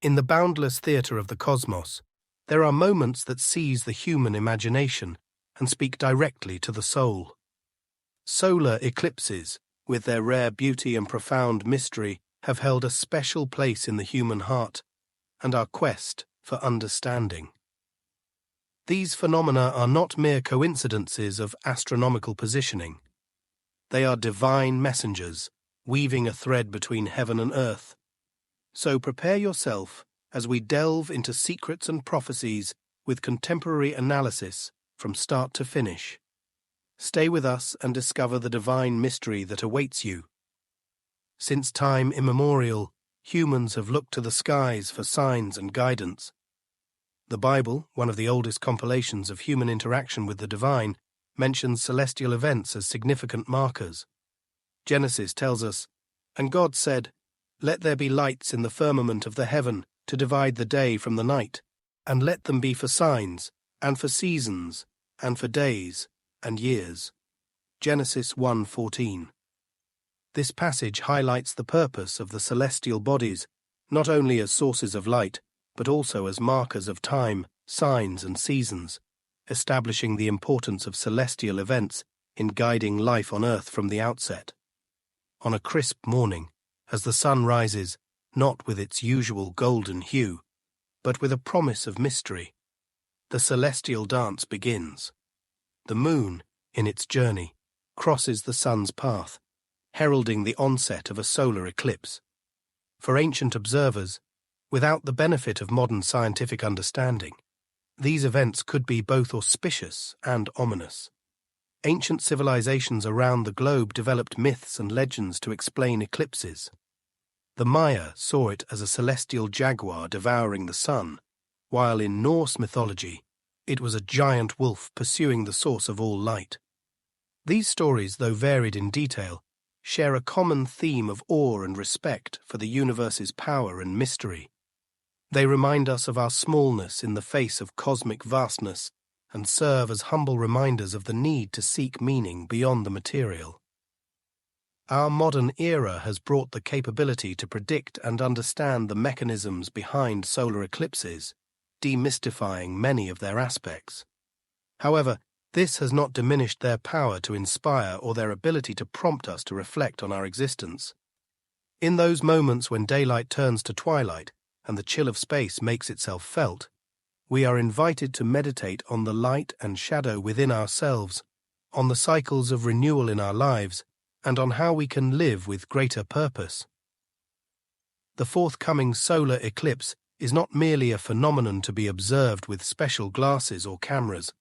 In the boundless theatre of the cosmos, there are moments that seize the human imagination and speak directly to the soul. Solar eclipses, with their rare beauty and profound mystery, have held a special place in the human heart and our quest for understanding. These phenomena are not mere coincidences of astronomical positioning. They are divine messengers, weaving a thread between heaven and earth. So prepare yourself as we delve into secrets and prophecies with contemporary analysis from start to finish. Stay with us and discover the divine mystery that awaits you. Since time immemorial, humans have looked to the skies for signs and guidance. The Bible, one of the oldest compilations of human interaction with the divine, mentions celestial events as significant markers. Genesis tells us, "And God said, Let there be lights in the firmament of the heaven to divide the day from the night, and let them be for signs, and for seasons, and for days and years." Genesis 1:14. This passage highlights the purpose of the celestial bodies, not only as sources of light, but also as markers of time, signs, and seasons, establishing the importance of celestial events in guiding life on earth from the outset. On a crisp morning, as the sun rises, not with its usual golden hue, but with a promise of mystery, the celestial dance begins. The moon, in its journey, crosses the sun's path, heralding the onset of a solar eclipse. For ancient observers, without the benefit of modern scientific understanding, these events could be both auspicious and ominous. Ancient civilizations around the globe developed myths and legends to explain eclipses. The Maya saw it as a celestial jaguar devouring the sun, while in Norse mythology, it was a giant wolf pursuing the source of all light. These stories, though varied in detail, share a common theme of awe and respect for the universe's power and mystery. They remind us of our smallness in the face of cosmic vastness and serve as humble reminders of the need to seek meaning beyond the material. Our modern era has brought the capability to predict and understand the mechanisms behind solar eclipses, demystifying many of their aspects. However, this has not diminished their power to inspire or their ability to prompt us to reflect on our existence. In those moments when daylight turns to twilight and the chill of space makes itself felt, we are invited to meditate on the light and shadow within ourselves, on the cycles of renewal in our lives, and on how we can live with greater purpose. The forthcoming solar eclipse is not merely a phenomenon to be observed with special glasses or cameras.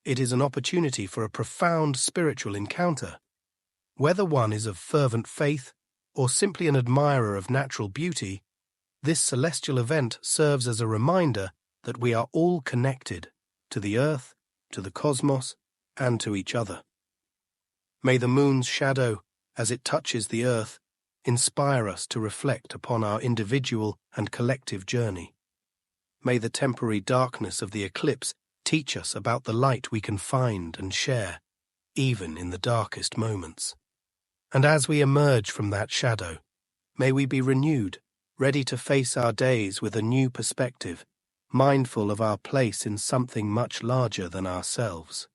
It is an opportunity for a profound spiritual encounter. Whether one is of fervent faith or simply an admirer of natural beauty, this celestial event serves as a reminder that we are all connected to the earth, to the cosmos, and to each other. May the moon's shadow, as it touches the earth, inspire us to reflect upon our individual and collective journey. May the temporary darkness of the eclipse teach us about the light we can find and share, even in the darkest moments. And as we emerge from that shadow, may we be renewed, ready to face our days with a new perspective, mindful of our place in something much larger than ourselves.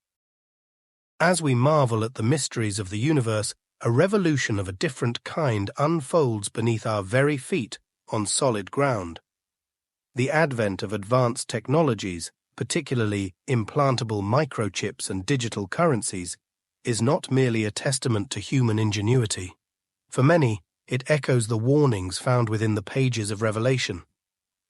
As we marvel at the mysteries of the universe, a revolution of a different kind unfolds beneath our very feet on solid ground. The advent of advanced technologies, particularly implantable microchips and digital currencies, is not merely a testament to human ingenuity. For many, it echoes the warnings found within the pages of Revelation.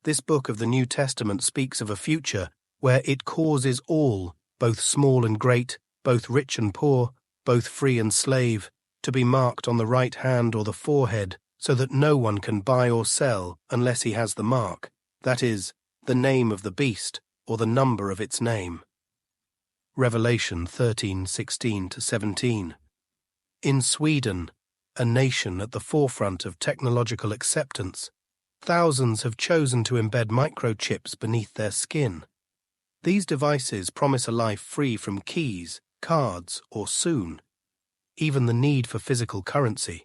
This book of the New Testament speaks of a future where it causes all, both small and great, both rich and poor, both free and slave, to be marked on the right hand or the forehead, so that no one can buy or sell unless he has the mark, that is, the name of the beast or the number of its name. Revelation 13:16-17. In Sweden, a nation at the forefront of technological acceptance, thousands have chosen to embed microchips beneath their skin. These devices promise a life free from keys, cards, or soon even the need for physical currency.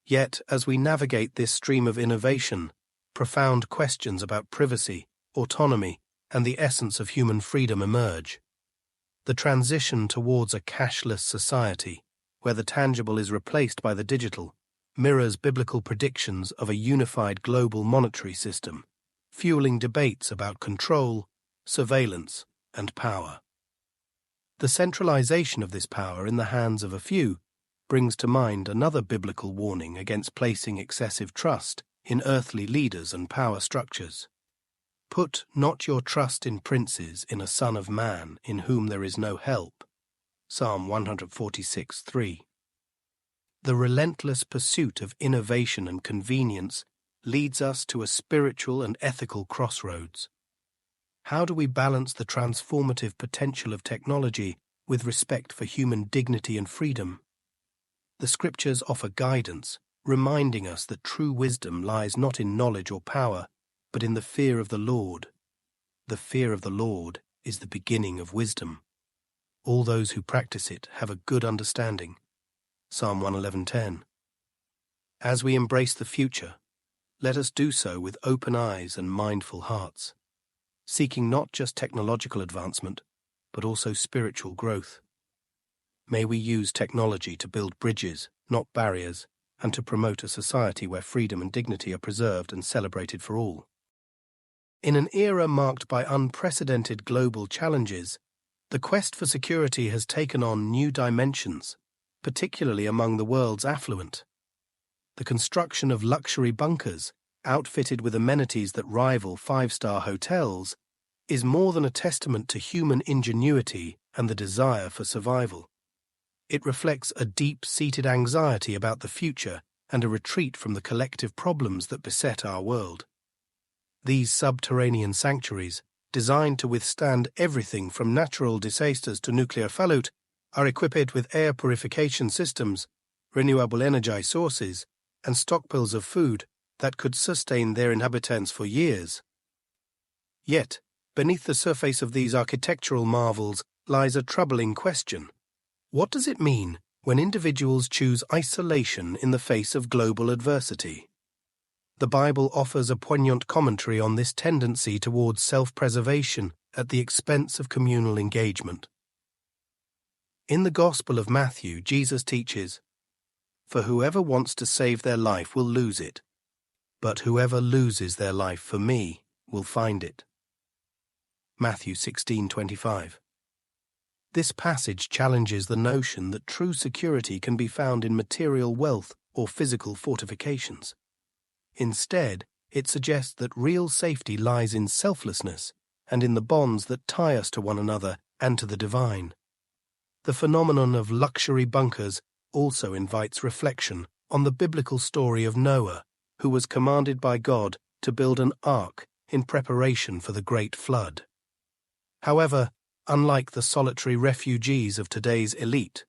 Yet, as we navigate this stream of innovation, profound questions about privacy, autonomy, and the essence of human freedom emerge. The transition towards a cashless society, where the tangible is replaced by the digital, mirrors biblical predictions of a unified global monetary system, fueling debates about control, surveillance, and power. The centralization of this power in the hands of a few brings to mind another biblical warning against placing excessive trust in earthly leaders and power structures. Put not your trust in princes, in a son of man, in whom there is no help. Psalm 146:3. The relentless pursuit of innovation and convenience leads us to a spiritual and ethical crossroads. How do we balance the transformative potential of technology with respect for human dignity and freedom? The Scriptures offer guidance, reminding us that true wisdom lies not in knowledge or power, but in the fear of the Lord. The fear of the Lord is the beginning of wisdom. All those who practice it have a good understanding. Psalm 111:10. As we embrace the future, let us do so with open eyes and mindful hearts, seeking not just technological advancement, but also spiritual growth. May we use technology to build bridges, not barriers, and to promote a society where freedom and dignity are preserved and celebrated for all. In an era marked by unprecedented global challenges, the quest for security has taken on new dimensions, particularly among the world's affluent. The construction of luxury bunkers, outfitted with amenities that rival five-star hotels, is more than a testament to human ingenuity and the desire for survival. It reflects a deep-seated anxiety about the future and a retreat from the collective problems that beset our world. These subterranean sanctuaries, designed to withstand everything from natural disasters to nuclear fallout, are equipped with air purification systems, renewable energy sources, and stockpiles of food that could sustain their inhabitants for years. Yet, beneath the surface of these architectural marvels lies a troubling question. What does it mean when individuals choose isolation in the face of global adversity? The Bible offers a poignant commentary on this tendency towards self-preservation at the expense of communal engagement. In the Gospel of Matthew, Jesus teaches, "For whoever wants to save their life will lose it, but whoever loses their life for me will find it." Matthew 16:25. This passage challenges the notion that true security can be found in material wealth or physical fortifications. Instead, it suggests that real safety lies in selflessness and in the bonds that tie us to one another and to the divine. The phenomenon of luxury bunkers also invites reflection on the biblical story of Noah, who was commanded by God to build an ark in preparation for the great flood. However, unlike the solitary refugees of today's elite,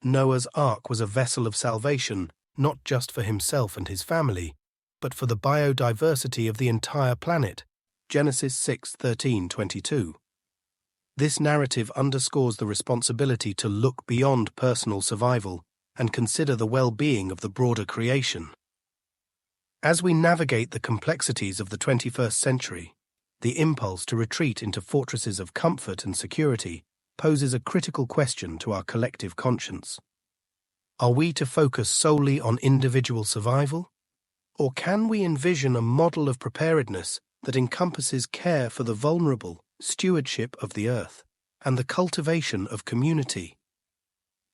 Noah's ark was a vessel of salvation not just for himself and his family, but for the biodiversity of the entire planet. Genesis 6:13-22. This narrative underscores the responsibility to look beyond personal survival and consider the well-being of the broader creation. As we navigate the complexities of the 21st century, the impulse to retreat into fortresses of comfort and security poses a critical question to our collective conscience. Are we to focus solely on individual survival? Or can we envision a model of preparedness that encompasses care for the vulnerable, stewardship of the earth, and the cultivation of community?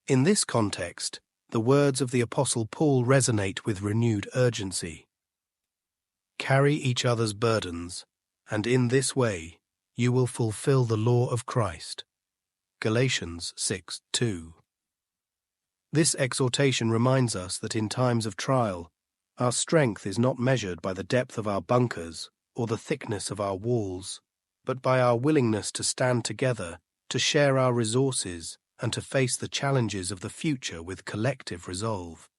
In this context, the words of the Apostle Paul resonate with renewed urgency. Carry each other's burdens, and in this way you will fulfill the law of Christ. Galatians 6:2. This exhortation reminds us that in times of trial, our strength is not measured by the depth of our bunkers or the thickness of our walls, but by our willingness to stand together, to share our resources, and to face the challenges of the future with collective resolve.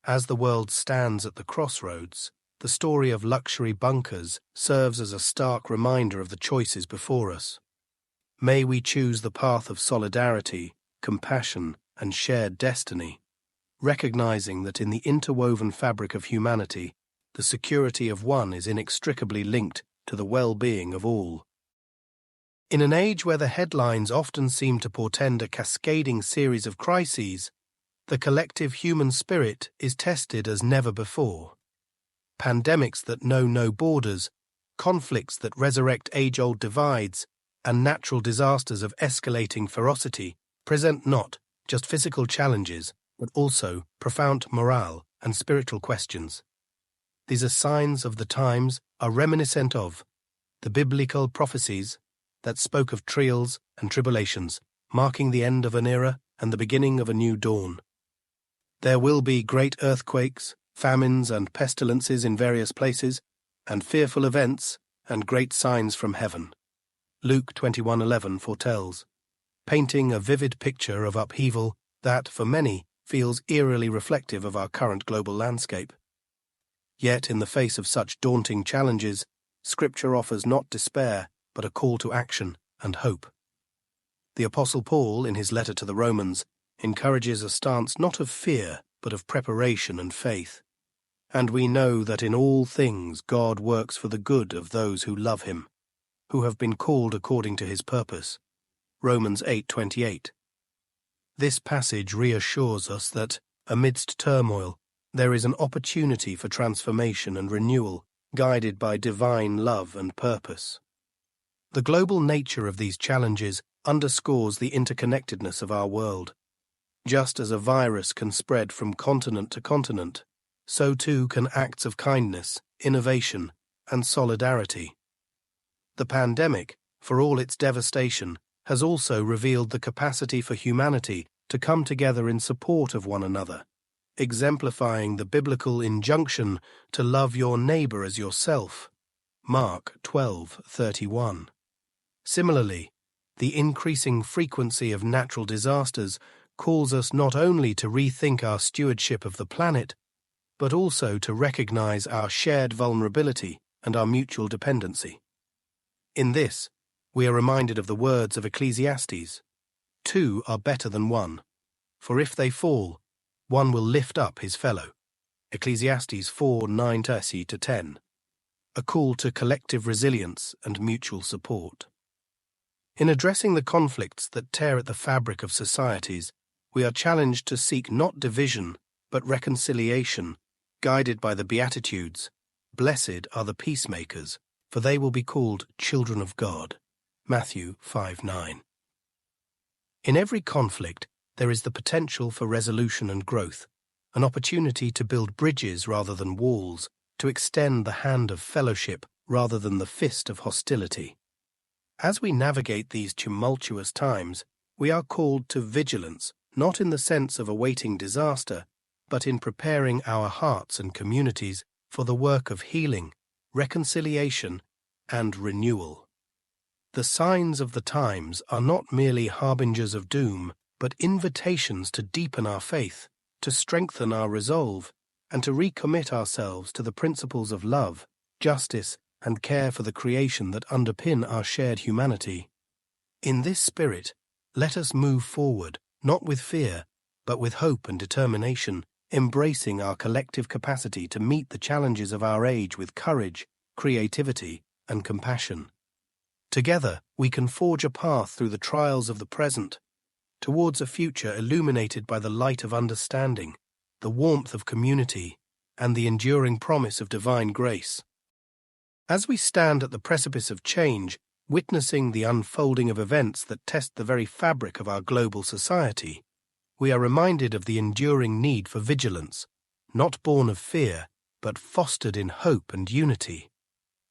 As the world stands at the crossroads, the story of luxury bunkers serves as a stark reminder of the choices before us. May we choose the path of solidarity, compassion, and shared destiny, recognizing that in the interwoven fabric of humanity, the security of one is inextricably linked to the well-being of all. In an age where the headlines often seem to portend a cascading series of crises, the collective human spirit is tested as never before. Pandemics that know no borders, conflicts that resurrect age-old divides, and natural disasters of escalating ferocity present not just physical challenges, but also profound moral and spiritual questions. These are signs of the times are reminiscent of the biblical prophecies that spoke of trials and tribulations, marking the end of an era and the beginning of a new dawn. There will be great earthquakes, famines and pestilences in various places, and fearful events and great signs from heaven. Luke 21:11 foretells, painting a vivid picture of upheaval that, for many, feels eerily reflective of our current global landscape. Yet, in the face of such daunting challenges, Scripture offers not despair, but a call to action and hope. The Apostle Paul, in his letter to the Romans, encourages a stance not of fear, but of preparation and faith. And we know that in all things God works for the good of those who love him, who have been called according to his purpose. Romans 8:28. This passage reassures us that, amidst turmoil, there is an opportunity for transformation and renewal, guided by divine love and purpose. The global nature of these challenges underscores the interconnectedness of our world. Just as a virus can spread from continent to continent, so too can acts of kindness, innovation, and solidarity. The pandemic, for all its devastation, has also revealed the capacity for humanity to come together in support of one another, exemplifying the biblical injunction to love your neighbor as yourself. Mark 12:31. Similarly, the increasing frequency of natural disasters calls us not only to rethink our stewardship of the planet, but also to recognize our shared vulnerability and our mutual dependency. In this, we are reminded of the words of Ecclesiastes, "Two are better than one, for if they fall, one will lift up his fellow." Ecclesiastes 4:9-10, a call to collective resilience and mutual support. In addressing the conflicts that tear at the fabric of societies, we are challenged to seek not division, but reconciliation, guided by the Beatitudes. Blessed are the peacemakers, for they will be called children of God. Matthew 5:9. In every conflict, there is the potential for resolution and growth, an opportunity to build bridges rather than walls, to extend the hand of fellowship rather than the fist of hostility. As we navigate these tumultuous times, we are called to vigilance, not in the sense of awaiting disaster, but in preparing our hearts and communities for the work of healing, reconciliation, and renewal. The signs of the times are not merely harbingers of doom, but invitations to deepen our faith, to strengthen our resolve, and to recommit ourselves to the principles of love, justice, and care for the creation that underpin our shared humanity. In this spirit, let us move forward, not with fear, but with hope and determination, embracing our collective capacity to meet the challenges of our age with courage, creativity, and compassion. Together, we can forge a path through the trials of the present, towards a future illuminated by the light of understanding, the warmth of community, and the enduring promise of divine grace. As we stand at the precipice of change, witnessing the unfolding of events that test the very fabric of our global society, we are reminded of the enduring need for vigilance, not born of fear, but fostered in hope and unity.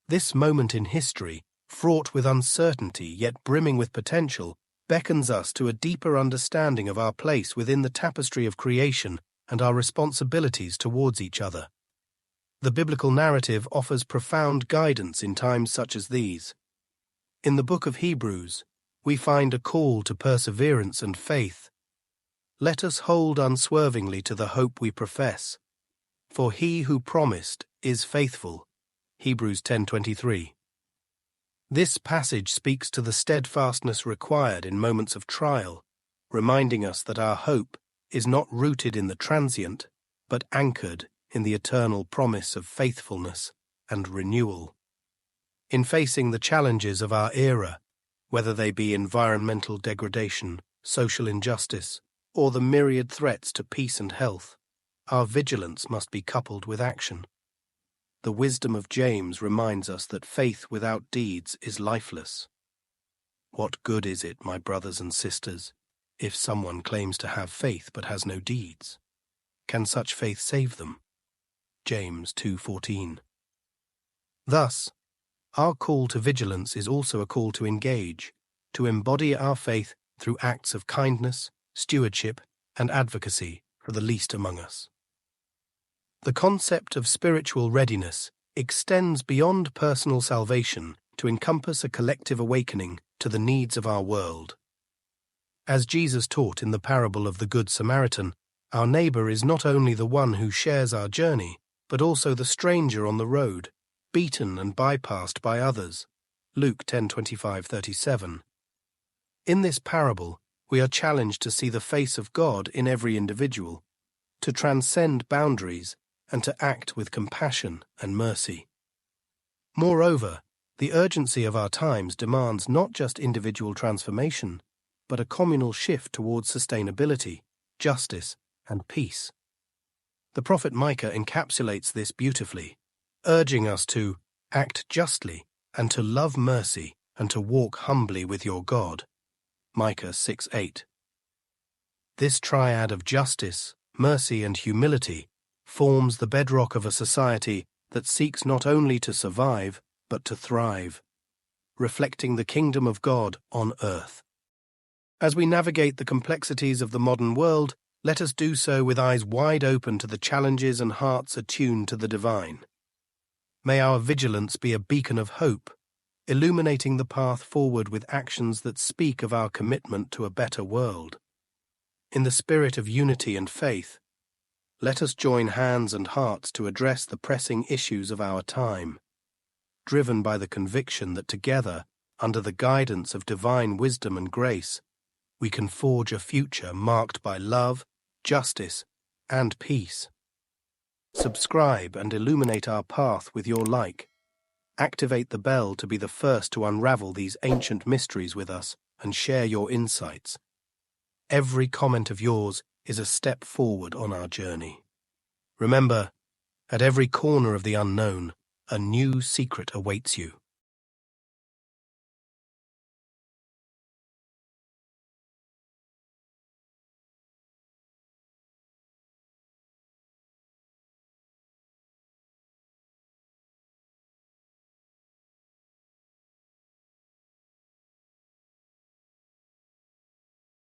This moment in history, fraught with uncertainty yet brimming with potential, beckons us to a deeper understanding of our place within the tapestry of creation and our responsibilities towards each other. The biblical narrative offers profound guidance in times such as these. In the book of Hebrews, we find a call to perseverance and faith. Let us hold unswervingly to the hope we profess, for he who promised is faithful. Hebrews 10:23. This passage speaks to the steadfastness required in moments of trial, reminding us that our hope is not rooted in the transient, but anchored in the eternal promise of faithfulness and renewal. In facing the challenges of our era, whether they be environmental degradation, social injustice, or the myriad threats to peace and health, our vigilance must be coupled with action. The wisdom of James reminds us that faith without deeds is lifeless. What good is it, my brothers and sisters, if someone claims to have faith but has no deeds? Can such faith save them? James 2:14. Thus, our call to vigilance is also a call to engage, to embody our faith through acts of kindness, stewardship, and advocacy for the least among us. The concept of spiritual readiness extends beyond personal salvation to encompass a collective awakening to the needs of our world. As Jesus taught in the parable of the Good Samaritan, our neighbor is not only the one who shares our journey, but also the stranger on the road, beaten and bypassed by others. Luke 10:25-37. In this parable, we are challenged to see the face of God in every individual, to transcend boundaries, and to act with compassion and mercy. Moreover, the urgency of our times demands not just individual transformation, but a communal shift towards sustainability, justice, and peace. The prophet Micah encapsulates this beautifully, urging us to act justly and to love mercy and to walk humbly with your God. Micah 6:8. This triad of justice, mercy, and humility forms the bedrock of a society that seeks not only to survive, but to thrive, reflecting the kingdom of God on earth. As we navigate the complexities of the modern world, let us do so with eyes wide open to the challenges and hearts attuned to the divine. May our vigilance be a beacon of hope, illuminating the path forward with actions that speak of our commitment to a better world. In the spirit of unity and faith, let us join hands and hearts to address the pressing issues of our time, driven by the conviction that together, under the guidance of divine wisdom and grace, we can forge a future marked by love, justice, and peace. Subscribe and illuminate our path with your like. Activate the bell to be the first to unravel these ancient mysteries with us and share your insights. Every comment of yours is a step forward on our journey. Remember, at every corner of the unknown, a new secret awaits you.